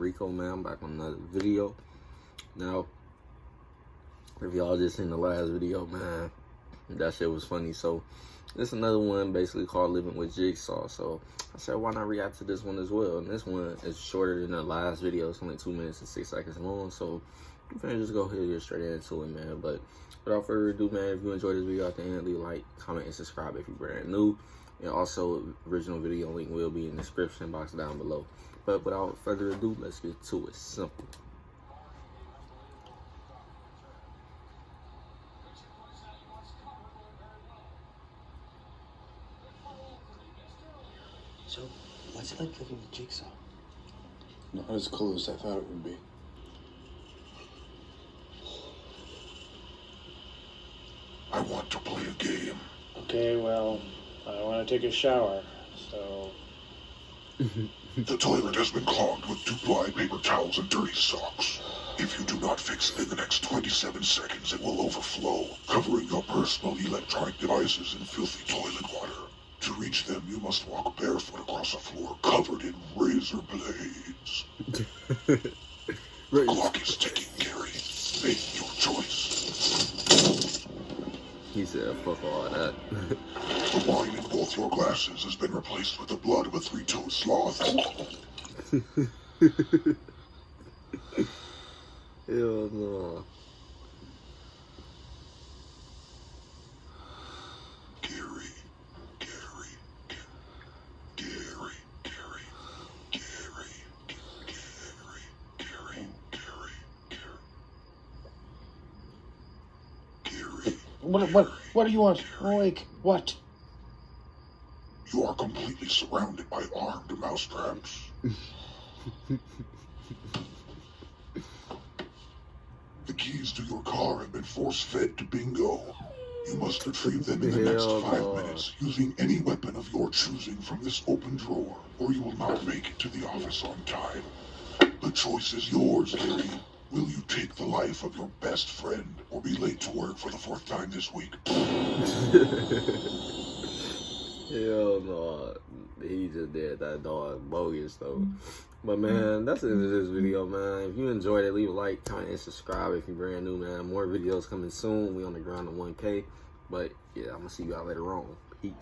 BMERico, man. I'm back on another video. Now, if y'all just seen the last video, man, that shit was funny. So, this another one basically called Living with Jigsaw. So, I said, why not react to this one as well? And this one is shorter than the last video. It's only 2 minutes and 6 seconds long. So, I'm finna just go ahead and get straight into it, man. But without further ado, man, if you enjoyed this video at the end, leave a like, comment, and subscribe if you're brand new. And also, original video link will be in the description box down below. But without further ado, let's get to it. Simple. So, what's it like living with Jigsaw? Not as cool as I thought it would be. I want to play a game. Okay, well, I want to take a shower, so... The toilet has been clogged with 2-ply paper towels and dirty socks. If you do not fix it in the next 27 seconds, it will overflow, covering your personal electronic devices in filthy toilet water. To reach them, you must walk barefoot across a floor covered in razor blades. The clock is ticking, Gary. Make your choice. He said, fuck all that. The wine in both your glasses has been replaced with the blood of a 3-toed sloth. Hell no. What do you want? Like, what? You are completely surrounded by armed mousetraps. The keys to your car have been force-fed to Bingo. You must retrieve them in the next 5 minutes using any weapon of your choosing from this open drawer, or you will not make it to the office on time. The choice is yours, Gary. Will you take the life of your best friend, or be late to work for the 4th time this week? Hell no. He just did that dog bogus though. But man, that's the end of this video, man. If you enjoyed it, leave a like, comment, and subscribe if you're brand new, man. More videos coming soon. We on the ground to 1K. But yeah, I'm gonna see y'all later on. Peace.